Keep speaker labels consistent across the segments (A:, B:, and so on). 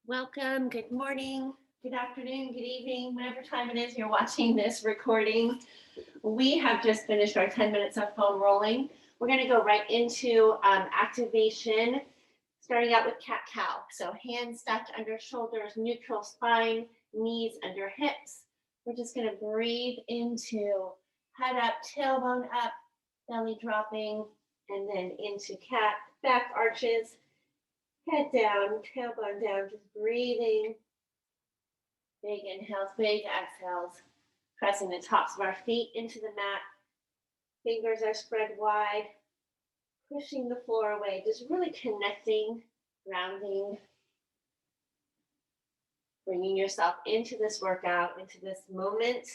A: Welcome, good morning, good afternoon, good evening, whatever time it is you're watching this recording. We have just finished our 10 minutes of foam rolling. We're going to go right into activation, starting out with cat-cow. So hands stacked under shoulders, neutral spine, knees under hips. We're just going to breathe into head up, tailbone up, belly dropping, and then into cat, back arches. Head down, tailbone down, just breathing. Big inhales, big exhales. Pressing the tops of our feet into the mat. Fingers are spread wide. Pushing the floor away, just really connecting, grounding. Bringing yourself into this workout, into this moment,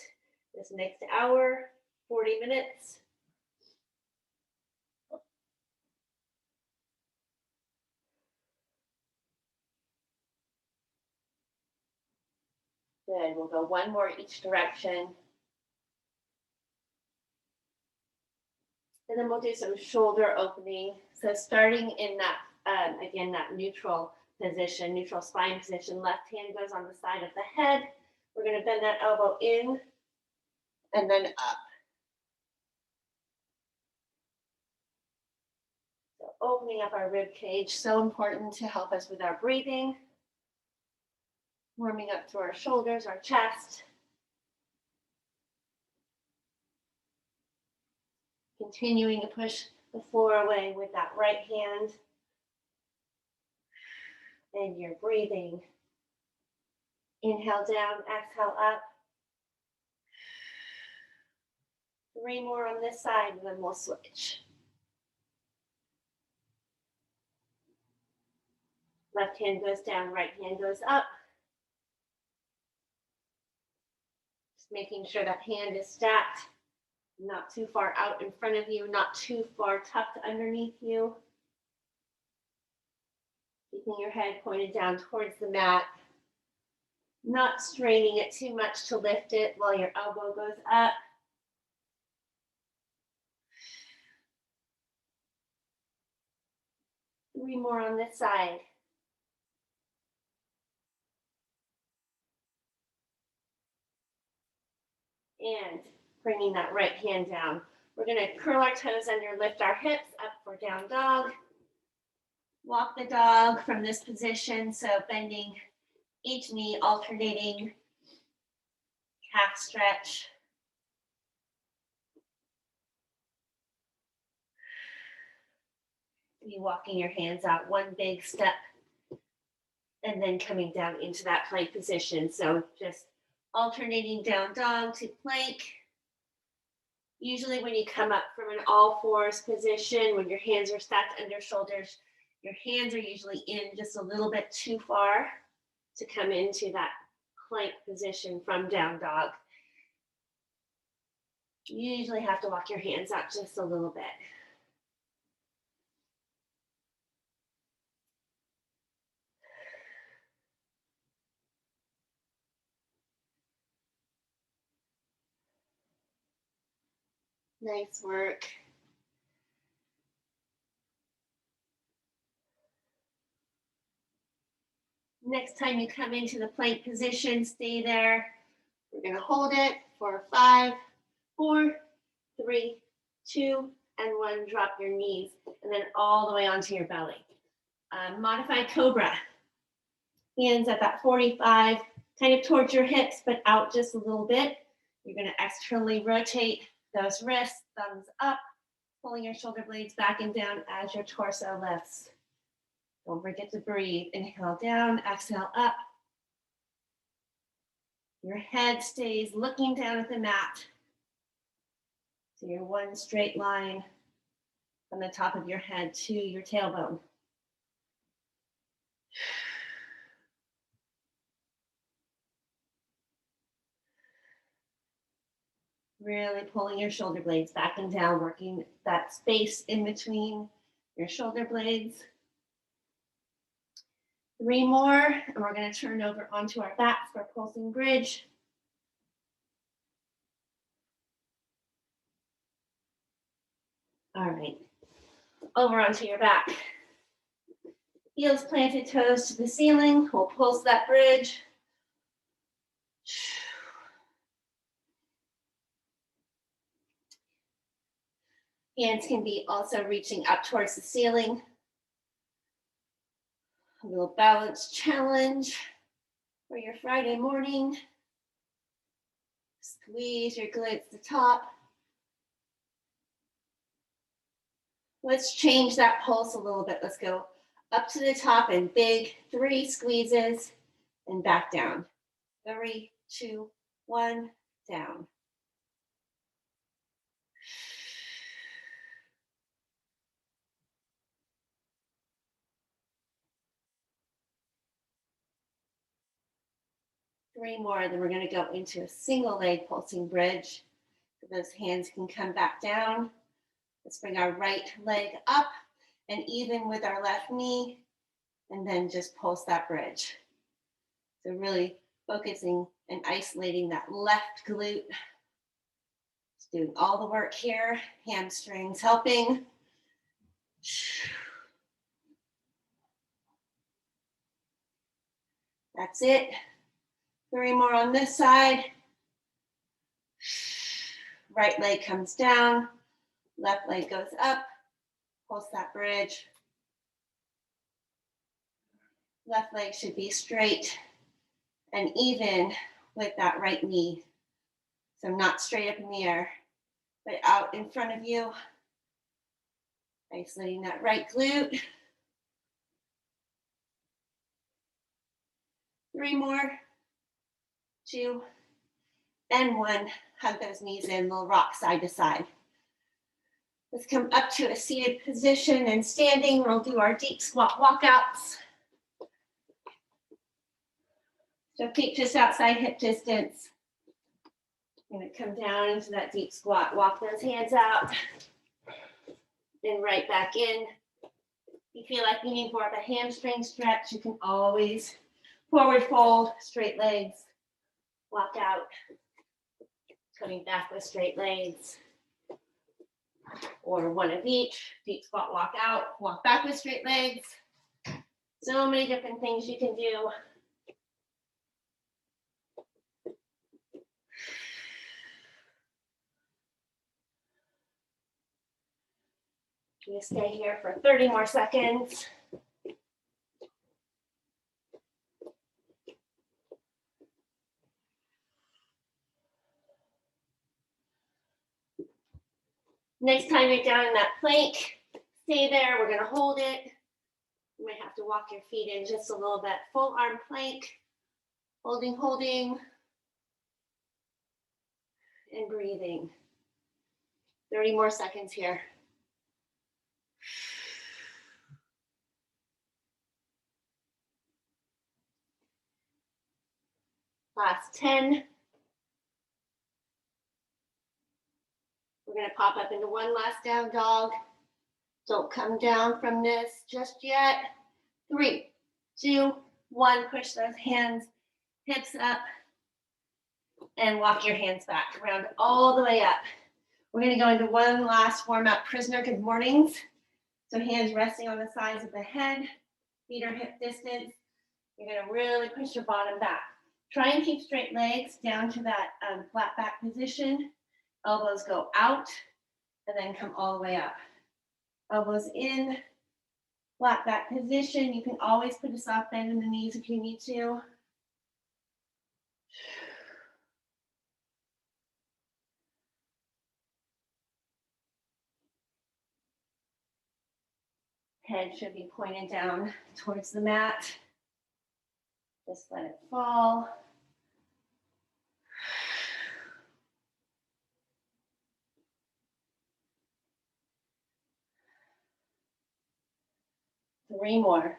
A: this next hour, 40 minutes. Good, we'll go one more each direction. And then we'll do some shoulder opening. So starting in that, again, that neutral position, neutral spine position, left hand goes on the side of the head. We're gonna bend that elbow in and then up. So opening up our rib cage, so important to help us with our breathing. Warming up through our shoulders, our chest. Continuing to push the floor away with that right hand. And you're breathing. Inhale down, exhale up. 3 more on this side, and then we'll switch. Left hand goes down, right hand goes up. Just making sure that hand is stacked, not too far out in front of you, not too far tucked underneath you. Keeping your head pointed down towards the mat. Not straining it too much to lift it while your elbow goes up. Three more on this side. And bringing that right hand down. We're going to curl our toes under, lift our hips up for down dog. Walk the dog from this position, so bending each knee, alternating calf stretch. You walking your hands out, one big step, and then coming down into that plank position. So just alternating down dog to plank. Usually when you come up from an all fours position, when your hands are stacked under shoulders, your hands are usually in just a little bit too far to come into that plank position from down dog. You usually have to walk your hands out just a little bit. Nice work. Next time you come into the plank position, stay there. We're going to hold it for 5, 4, 3, 2, and 1. Drop your knees, and then all the way onto your belly. Modified Cobra. Hands at that 45, kind of towards your hips, but out just a little bit. You're going to externally rotate those wrists, thumbs up, pulling your shoulder blades back and down as your torso lifts. Don't forget to breathe. Inhale down, exhale up. Your head stays looking down at the mat. So you're one straight line from the top of your head to your tailbone. Really pulling your shoulder blades back and down, working that space in between your shoulder blades. 3 more, and we're going to turn over onto our backs for pulsing bridge. All right, over onto your back. Heels planted, toes to the ceiling. We'll pulse that bridge. Hands can be also reaching up towards the ceiling. A little balance challenge for your Friday morning. Squeeze your glutes to the top. Let's change that pulse a little bit. Let's go up to the top and big 3 squeezes and back down. 3, 2, 1, down. Three more, then we're going to go into a single leg pulsing bridge. So those hands can come back down. Let's bring our right leg up and even with our left knee, and then just pulse that bridge. So really focusing and isolating that left glute. Just doing all the work here, hamstrings helping. That's it. 3 more on this side. Right leg comes down, left leg goes up, pulse that bridge. Left leg should be straight and even with that right knee. So not straight up in the air, but out in front of you. Isolating that right glute. 3 more, 2, and 1. Hug those knees in, little rock side to side. Let's come up to a seated position and standing. We'll do our deep squat walkouts. So feet just outside hip distance. I'm gonna come down into that deep squat, walk those hands out, then right back in. If you feel like you need more of a hamstring stretch, you can always forward fold, straight legs, walk out, coming back with straight legs, or one of each, deep squat, walk out, walk back with straight legs. So many different things you can do. You stay here for 30 more seconds. Next time you're down in that plank, stay there. We're going to hold it. You might have to walk your feet in just a little bit. Full arm plank, holding, holding, and breathing. 30 more seconds here. Last 10. We're going to pop up into one last down dog. Don't come down from this just yet. 3, 2, 1. Push those hands, hips up, and walk your hands back. Round all the way up. We're going to go into one last warm up prisoner good mornings. So hands resting on the sides of the head, feet are hip distance. You're going to really push your bottom back. Try and keep straight legs down to that flat back position. Elbows go out and then come all the way up. Elbows in, flat back position. You can always put a soft bend in the knees if you need to. Head should be pointed down towards the mat. Just let it fall. Three more.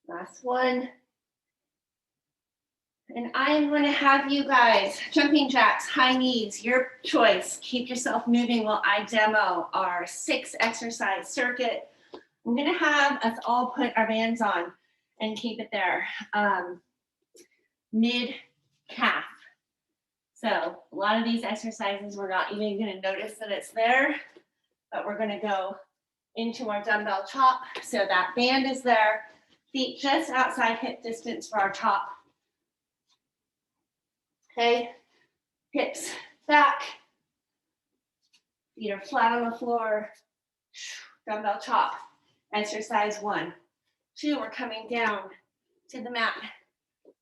A: Last one. And I am going to have you guys, jumping jacks, high knees, your choice. Keep yourself moving while I demo our 6 exercise circuit. I'm going to have us all put our bands on and keep it there. Mid calf. So a lot of these exercises, we're not even going to notice that it's there, but we're going to go into our dumbbell chop. So that band is there, feet just outside hip distance for our chop. Okay, hips back, feet are flat on the floor, dumbbell chop. Exercise 1. 2, we're coming down to the mat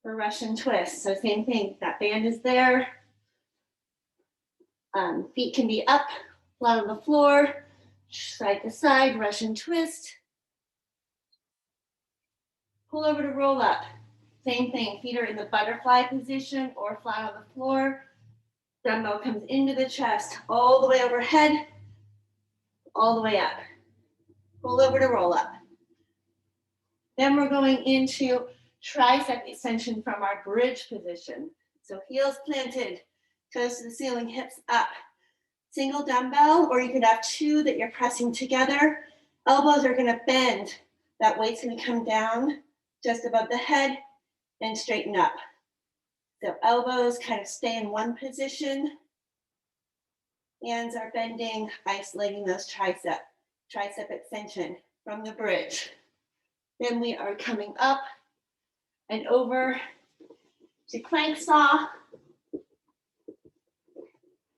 A: for Russian twist. So same thing, that band is there. Feet can be up, flat on the floor, side to side, Russian twist. Pull over to roll up. Same thing, feet are in the butterfly position or flat on the floor. Dumbbell comes into the chest, all the way overhead, all the way up. Pull over to roll up. Then we're going into tricep extension from our bridge position. So heels planted, toes to the ceiling, hips up. Single dumbbell, or you could have 2 that you're pressing together. Elbows are going to bend. That weight's going to come down just above the head and straighten up. So elbows kind of stay in one position. Hands are bending, isolating those tricep extension from the bridge. Then we are coming up and over to plank saw.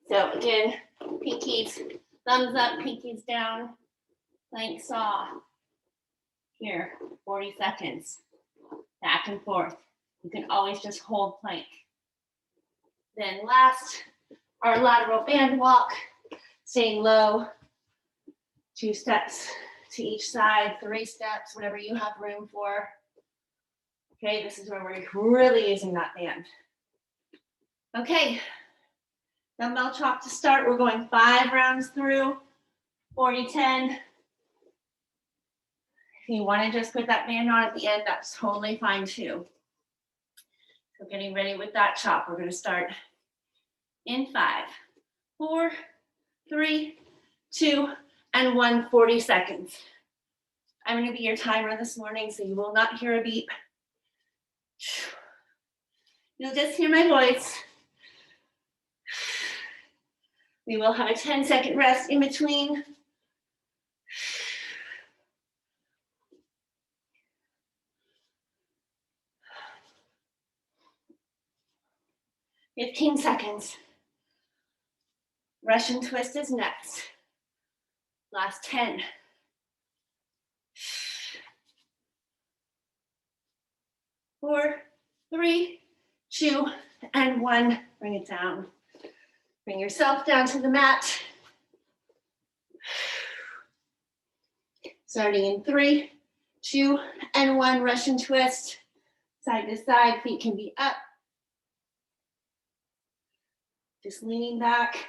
A: So again, pinkies, thumbs up, pinkies down, plank saw. Here, 40 seconds, back and forth. You can always just hold plank. Then last, our lateral bandwalk, staying low, 2 steps to each side, 3 steps, whatever you have room for. Okay, this is where we're really using that band. Okay, dumbbell chop to start. We're going 5 rounds through, 40-10. If you want to just put that band on at the end, that's totally fine too. So getting ready with that chop. We're going to start in 5, 4, 3, 2, and 1, 40 seconds. I'm going to be your timer this morning, so you will not hear a beep. You'll just hear my voice. We will have a 10-second rest in between. 15 seconds. Russian twist is next. Last 10. 4, 3, 2, and 1. Bring it down. Bring yourself down to the mat. Starting in 3, 2, and 1. Russian twist. Side to side, feet can be up. Just leaning back,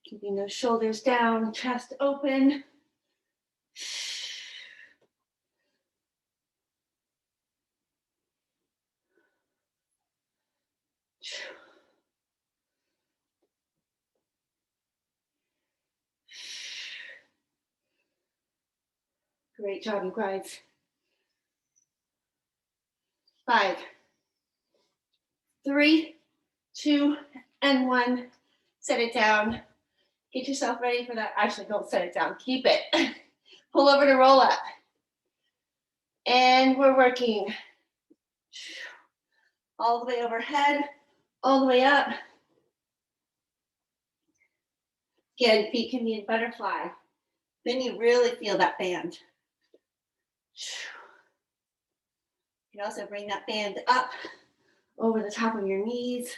A: keeping those shoulders down, chest open. Great job, you guys. 5, 3, 2, and 1. Set it down. Get yourself ready for that. Actually, don't set it down. Keep it. Pull over to roll up. And we're working all the way overhead, all the way up. Again, feet can be in butterfly. Then you really feel that band. You can also bring that band up over the top of your knees.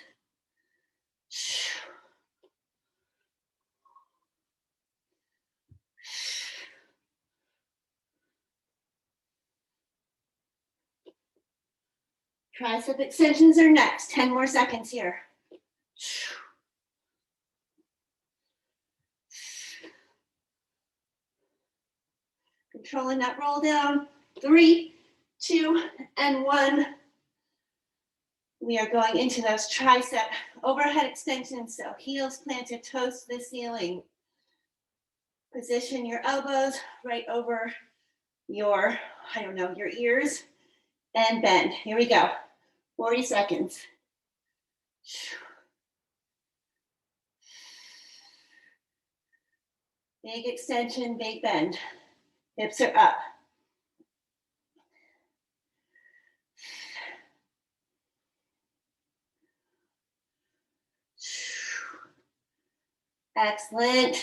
A: Tricep extensions are next. 10 more seconds here. Controlling that roll down. 3, 2, and 1. We are going into those tricep overhead extensions. So heels planted, toes to the ceiling. Position your elbows right over your, your ears, and bend. Here we go. 40 seconds. Big extension, big bend. Hips are up. Excellent.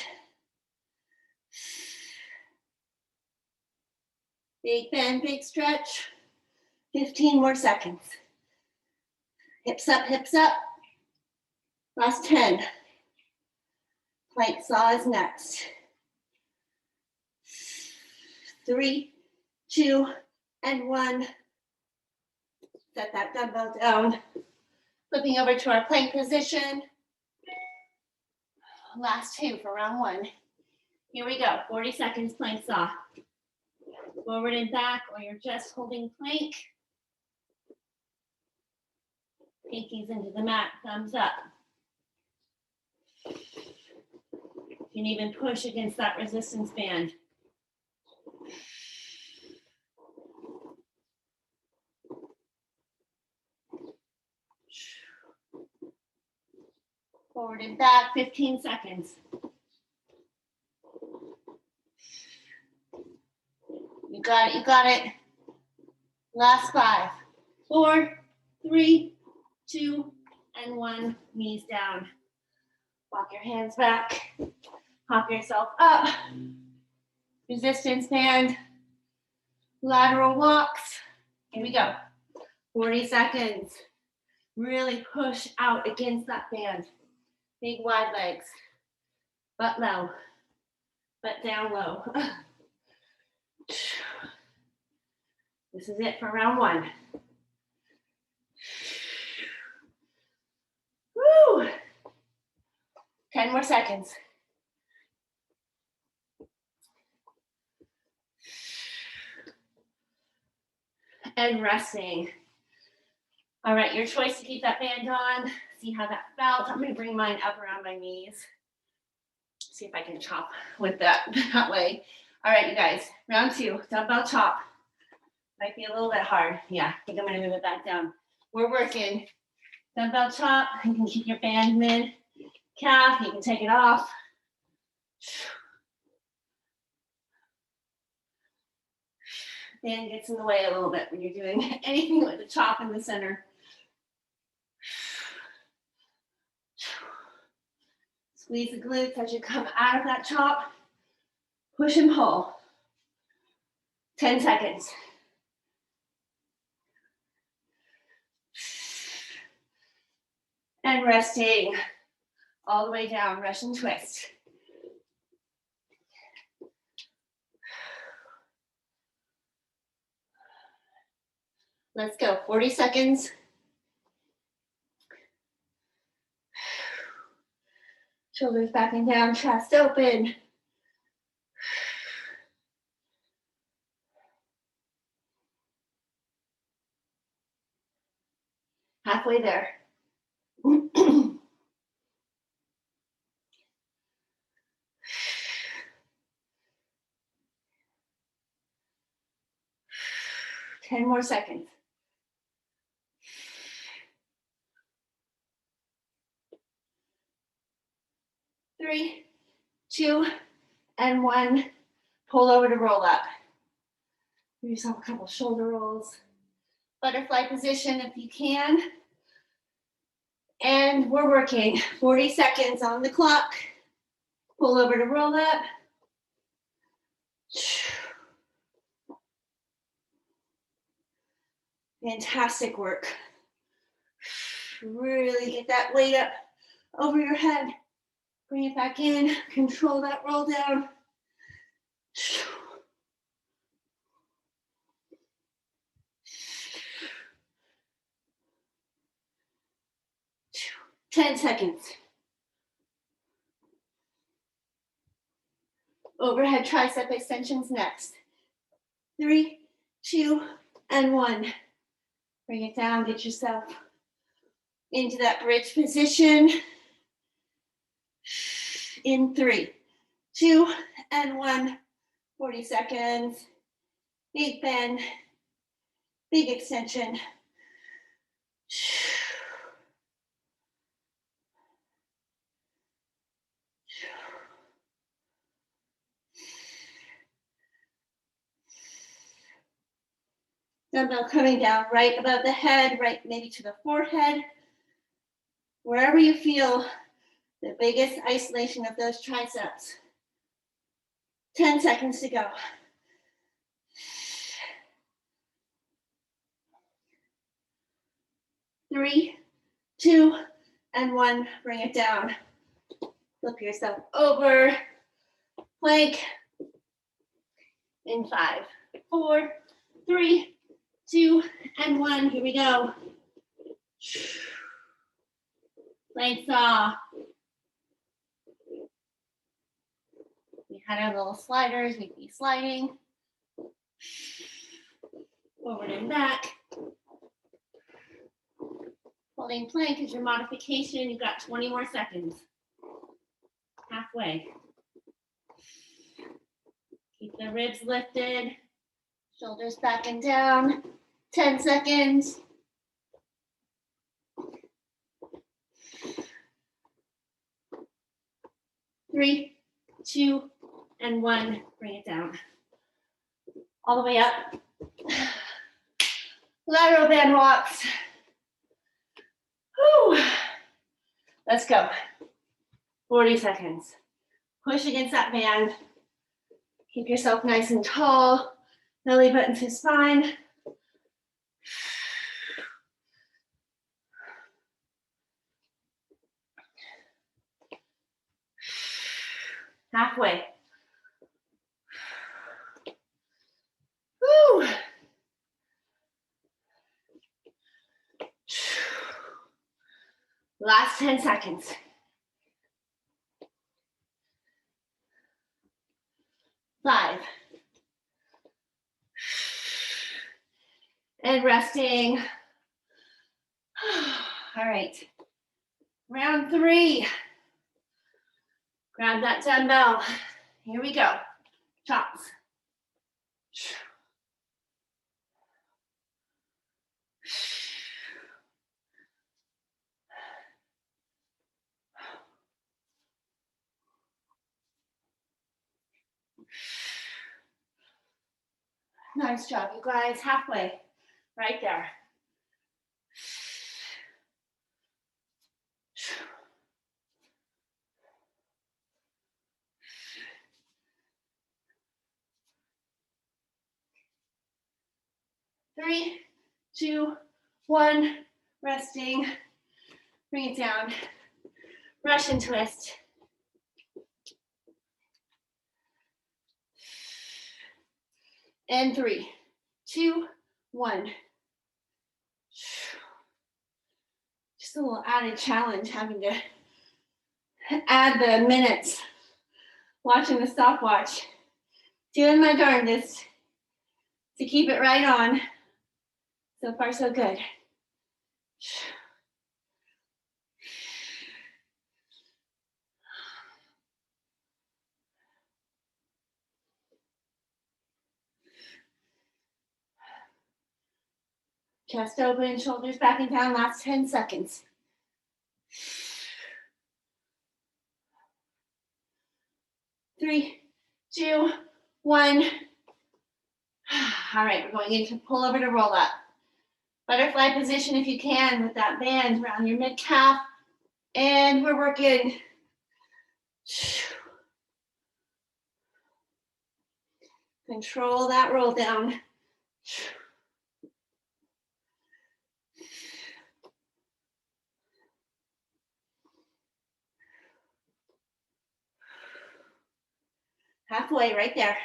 A: Big bend, big stretch. 15 more seconds. Hips up, hips up. Last 10. Plank saw is next. 3, 2, and 1. Set that dumbbell down. Flipping over to our plank position. Last 2 for round 1. Here we go. 40 seconds plank saw. Forward and back, or you're just holding plank. Pinkies into the mat, thumbs up. You can even push against that resistance band. Forward and back, 15 seconds. You got it, you got it. Last 5, 4, 3, 2, and 1. Knees down. Walk your hands back. Hop yourself up. Resistance band. Lateral walks. Here we go. 40 seconds. Really push out against that band. Big wide legs. Butt low. Butt down low. This is it for round 1. Woo! 10 more seconds. And resting. All right, your choice to keep that band on. See how that felt. I'm going to bring mine up around my knees. See if I can chop with that way. All right, you guys, round 2, dumbbell chop. Might be a little bit hard. Yeah, I think I'm going to move it back down. We're working dumbbell chop. You can keep your band mid calf. You can take it off. Band gets in the way a little bit when you're doing anything with the chop in the center. Squeeze the glutes as you come out of that chop. Push and pull. 10 seconds. And resting all the way down, Russian twist. Let's go, 40 seconds. Shoulders back and down, chest open. Halfway there. 10 more seconds. 3, 2, and 1. Pull over to roll up. Give yourself a couple shoulder rolls. Butterfly position if you can. And we're working 40 seconds on the clock. Pull over to roll up. Fantastic work. Really get that weight up over your head. Bring it back in. Control that roll down. 10 seconds. Overhead tricep extensions next. 3, 2, and 1. Bring it down, get yourself into that bridge position. In 3, 2, and 1. 40 seconds. Big bend, big extension. Dumbbell coming down right above the head, right maybe to the forehead. Wherever you feel the biggest isolation of those triceps. 10 seconds to go. 3, 2, and 1. Bring it down. Flip yourself over. Plank. In 5, 4, 3, 2, and 1. Here we go. Plank saw. We had our little sliders. We'd be sliding. Forward and back. Holding plank is your modification. You've got 20 more seconds. Halfway. Keep the ribs lifted. Shoulders back and down. 10 seconds. 3, 2, and 1. Bring it down. All the way up. Lateral band walks. Whew. Let's go. 40 seconds. Push against that band. Keep yourself nice and tall. Belly button to spine. Halfway. Woo. Last 10 seconds. 5. And resting. All right. Round 3. Grab that dumbbell. Here we go. Chops. Nice job, you guys. Halfway. Right there. Three, 2, 1. Resting. Bring it down. Russian twist. And 3, 2, 1. Just a little added challenge having to add the minutes. Watching the stopwatch. Doing my darndest to keep it right on. So far, so good. Chest open, shoulders back and down, last 10 seconds. 3, 2, 1. All right, we're going into pull over to roll up. Butterfly position if you can with that band around your mid calf. And we're working. Control that roll down. Halfway, right there.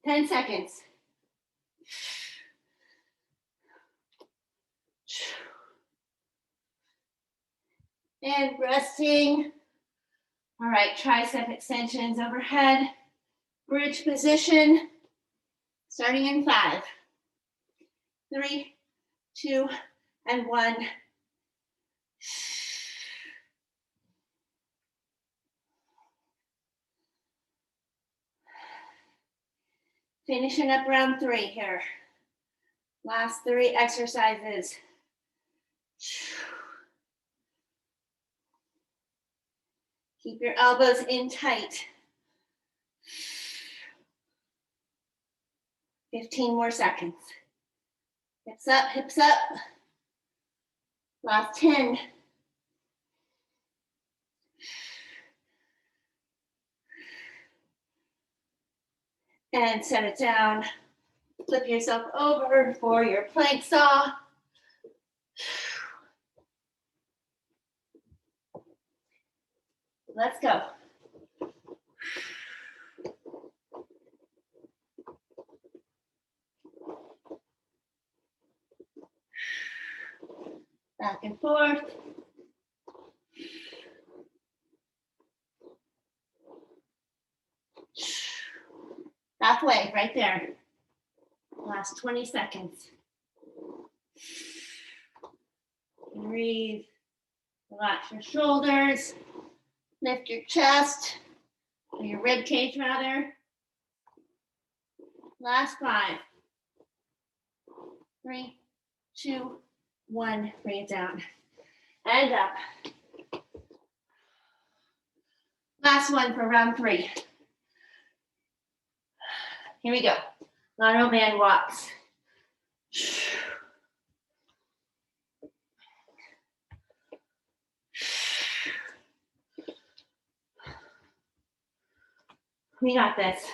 A: 10 seconds. And resting. All right, tricep extensions overhead. Bridge position. Starting in 5, 3, 2, and 1. Finishing up round 3 here. Last 3 exercises. Keep your elbows in tight. 15 more seconds. Hips up, hips up. Last 10. And set it down. Flip yourself over for your plank saw. Let's go. Back and forth. Halfway, right there. Last 20 seconds. Breathe. Relax your shoulders. Lift your chest, or your rib cage rather. Last 5. 3, 2, 1. Bring it down. And up. Last one for round 3. Here we go. Lateral band walks. We got this.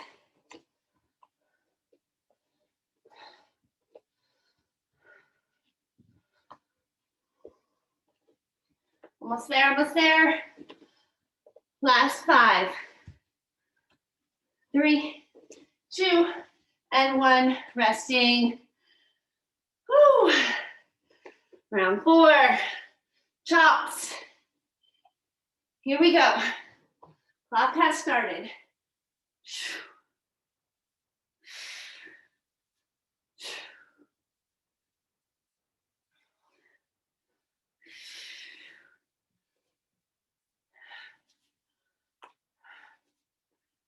A: Almost there, almost there. Last 5. 3, 2, and 1. Resting. Woo. Round 4. Chops. Here we go. Clock has started.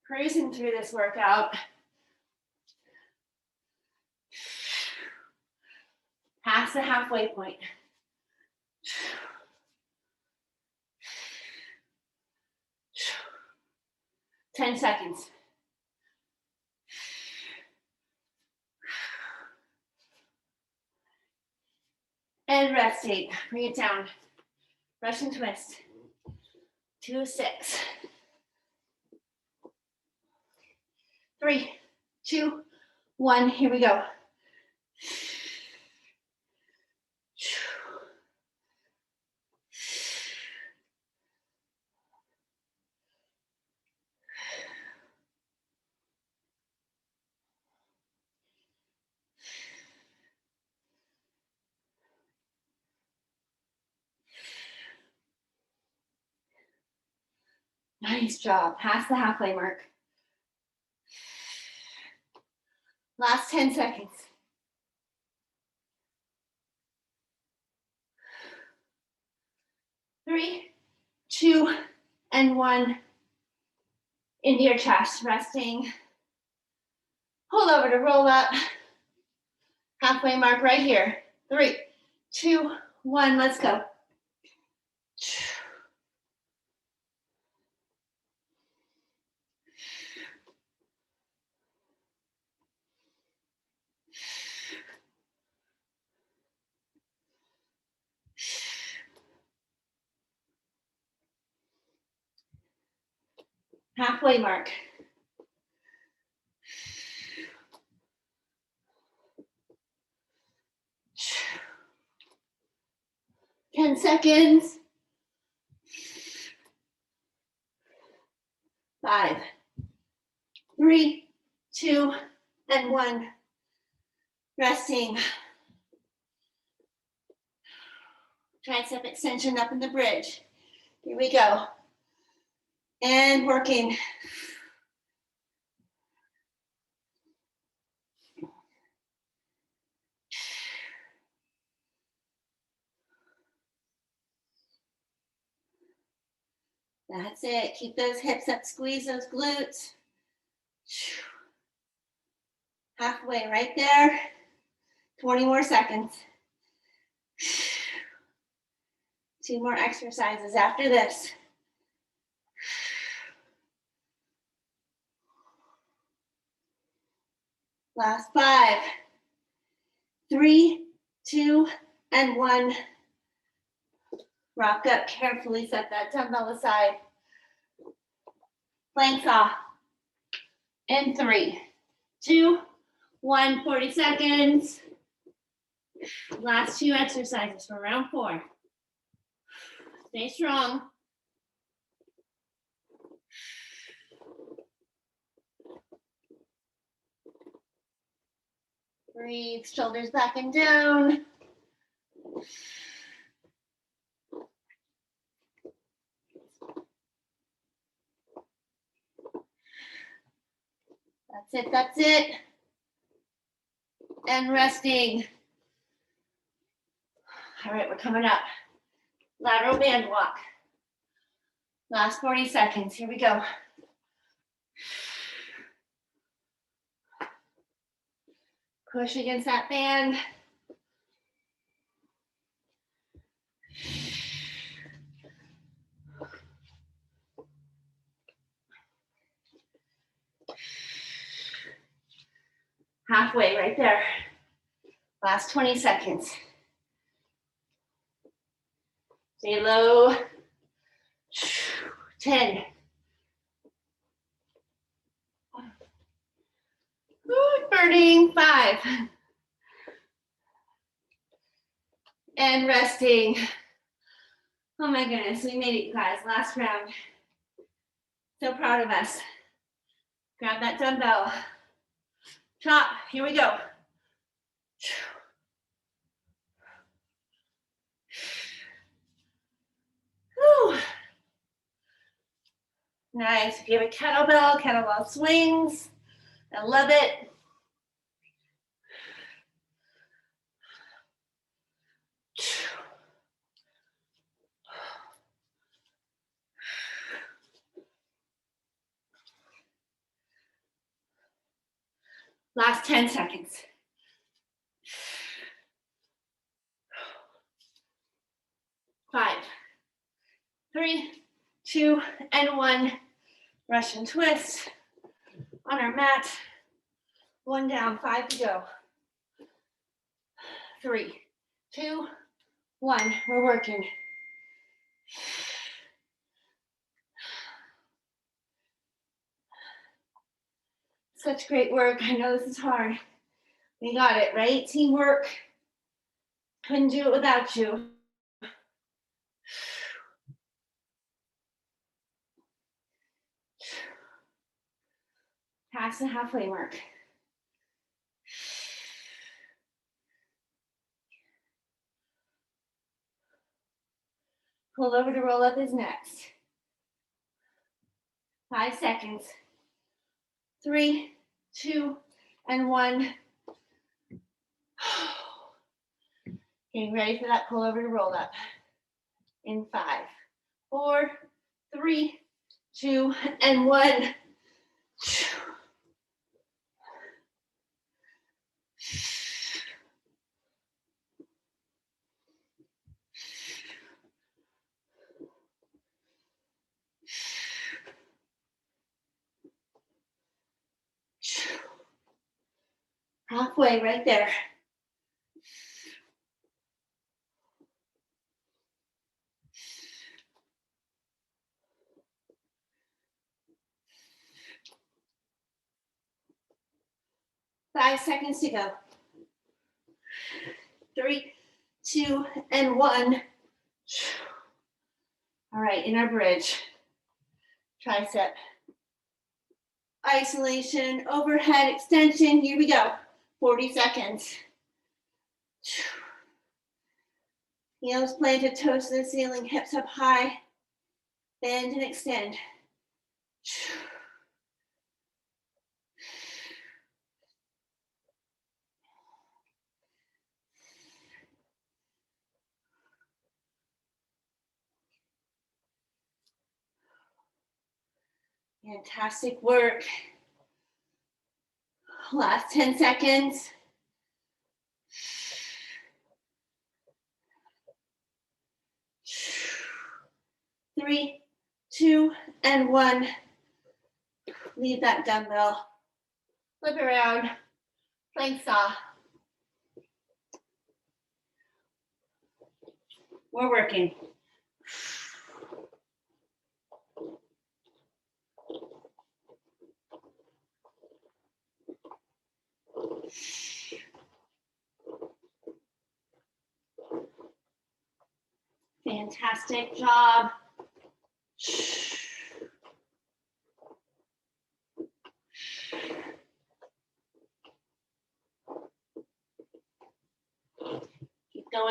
A: Cruising through this workout. Past the halfway point. 10 seconds. And resting. Bring it down. Russian twist. 2 of 6. 3, 2, 1. Here we go. Nice job. Past the halfway mark. Last 10 seconds. Three, 2, and 1. Into your chest, resting. Pull over to roll up. Halfway mark right here. 3, 2, 1. Let's go. Halfway mark. Ten seconds. 5, 3, 2, and 1. Resting. Tricep extension up in the bridge. Here we go. And working. That's it. Keep those hips up, squeeze those glutes. Halfway right there. 20 more seconds. 2 more exercises after this. Last 5, 3, 2, and 1. Rock up carefully, set that dumbbell aside. Planks off. In 3, 2, 1, 40 seconds. Last 2 exercises for round 4. Stay strong. Breathe, shoulders back and down. That's it, that's it. And resting. All right, we're coming up. Lateral bandwalk. Last 40 seconds, here we go. Push against that band. Halfway, right there. Last 20 seconds. Stay low. 10. Ooh, burning. 5. And resting. Oh my goodness, we made it, you guys. Last round. So proud of us. Grab that dumbbell. Chop. Here we go. Whew. Nice. If you have a kettlebell swings. I love it. Last 10 seconds. 5, 3, 2, and 1. Russian twist on our mat. 1 down, 5 to go. 3, 2, 1. We're working. Such great work. I know this is hard. We got it, right? Teamwork. Couldn't do it without you. Past the halfway mark. Pull over to roll up is next. 5 seconds. 3, 2, and 1. Getting ready for that pull over to roll up. In 5, 4, 3, 2, and 1. Halfway, right there. Five seconds to go. 3, 2, and 1. All right, in our bridge. Tricep. Isolation, overhead extension. Here we go. 40 seconds. Heels planted, toes to the ceiling, hips up high. Bend and extend. Fantastic work. Last 10 seconds. 3, 2, and 1. Leave that dumbbell. Flip around. Plank saw. We're working. Fantastic job.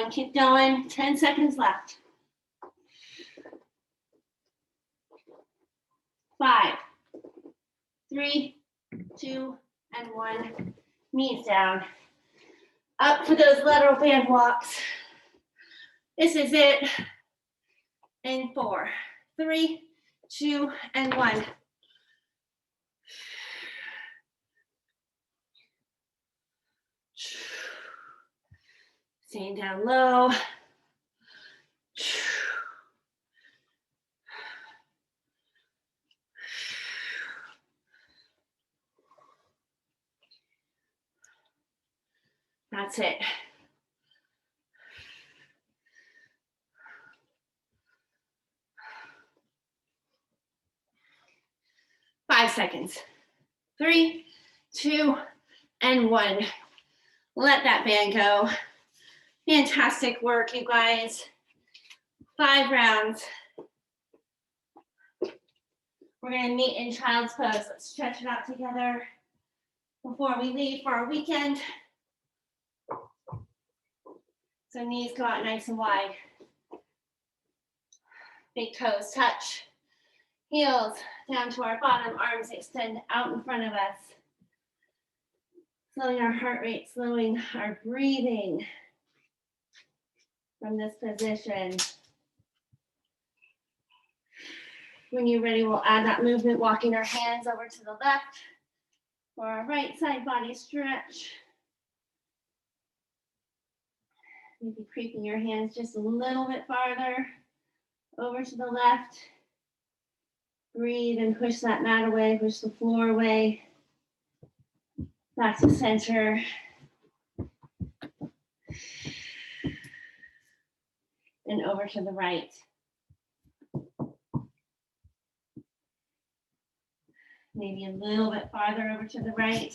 A: Keep going. 10 seconds left. 5, 3, 2, and 1. Knees down. Up for those lateral band walks. This is it. In 4, 3, 2, and 1. Staying down low. That's it. Five seconds. 3, 2, and 1. Let that band go. Fantastic work, you guys. 5 rounds. We're going to meet in child's pose. Let's stretch it out together before we leave for our weekend. So knees go out nice and wide. Big toes touch. Heels down to our bottom. Arms extend out in front of us. Slowing our heart rate, slowing our breathing from this position. When you're ready, we'll add that movement, walking our hands over to the left for our right side body stretch. Maybe creeping your hands just a little bit farther over to the left. Breathe and push that mat away, push the floor away. Back to center. And over to the right. Maybe a little bit farther over to the right.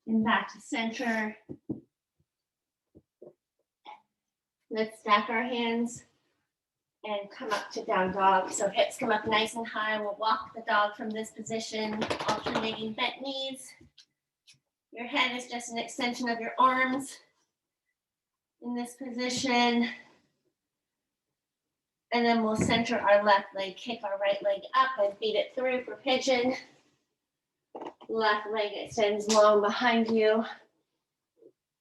A: And back to center. Let's stack our hands and come up to down dog. So hips come up nice and high. We'll walk the dog from this position, alternating bent knees. Your head is just an extension of your arms in this position. And then we'll center our left leg, kick our right leg up and feed it through for pigeon. Left leg extends long behind you.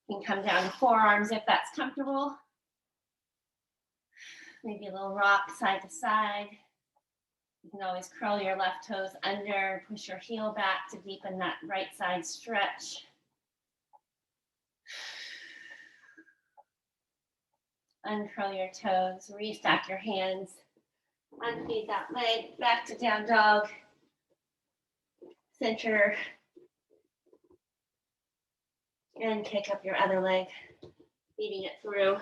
A: You can come down to forearms if that's comfortable. Maybe a little rock side to side. You can always curl your left toes under, push your heel back to deepen that right side stretch. Uncurl your toes, restack your hands, unfeed that leg, back to down dog, center, and kick up your other leg, feeding it through.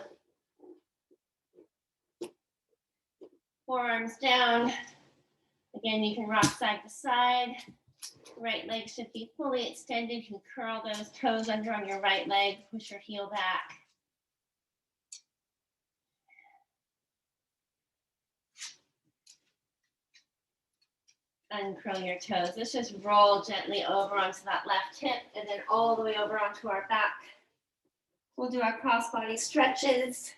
A: Forearms down. Again, you can rock side to side. Right leg should be fully extended. You can curl those toes under on your right leg, push your heel back. Uncurl your toes. Let's just roll gently over onto that left hip and then all the way over onto our back. We'll do our crossbody stretches.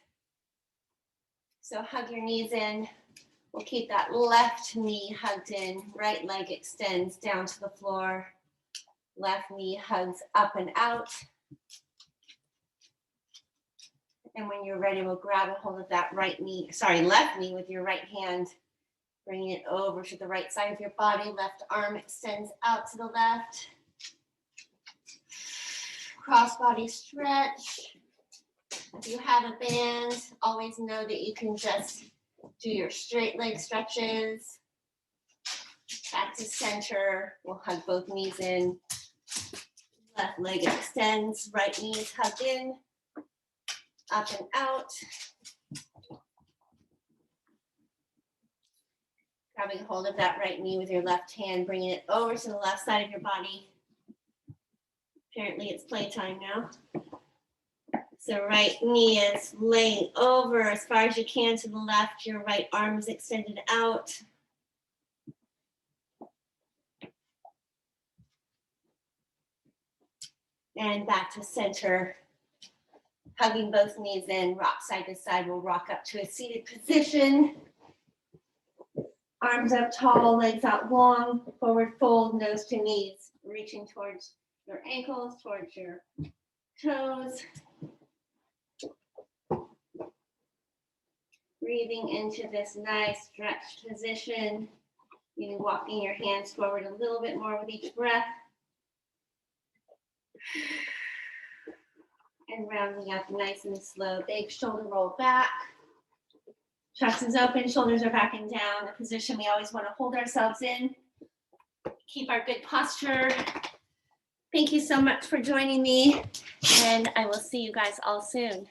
A: So hug your knees in. We'll keep that left knee hugged in. Right leg extends down to the floor. Left knee hugs up and out. And when you're ready, we'll grab a hold of that left knee with your right hand. Bringing it over to the right side of your body. Left arm extends out to the left. Crossbody stretch. If you have a band, always know that you can just do your straight leg stretches. Back to center. We'll hug both knees in. Left leg extends, right knee is hugged in, up and out. Grabbing hold of that right knee with your left hand, bringing it over to the left side of your body. Apparently it's playtime now. So right knee is laying over as far as you can to the left. Your right arm is extended out. And back to center. Hugging both knees in, rock side to side. We'll rock up to a seated position. Arms up tall, legs out long, forward fold, nose to knees, reaching towards your ankles, towards your toes. Breathing into this nice stretched position. Maybe walking your hands forward a little bit more with each breath. And rounding up nice and slow. Big shoulder roll back. Chest is open, shoulders are backing down. The position we always want to hold ourselves in. Keep our good posture. Thank you so much for joining me, and I will see you guys all soon.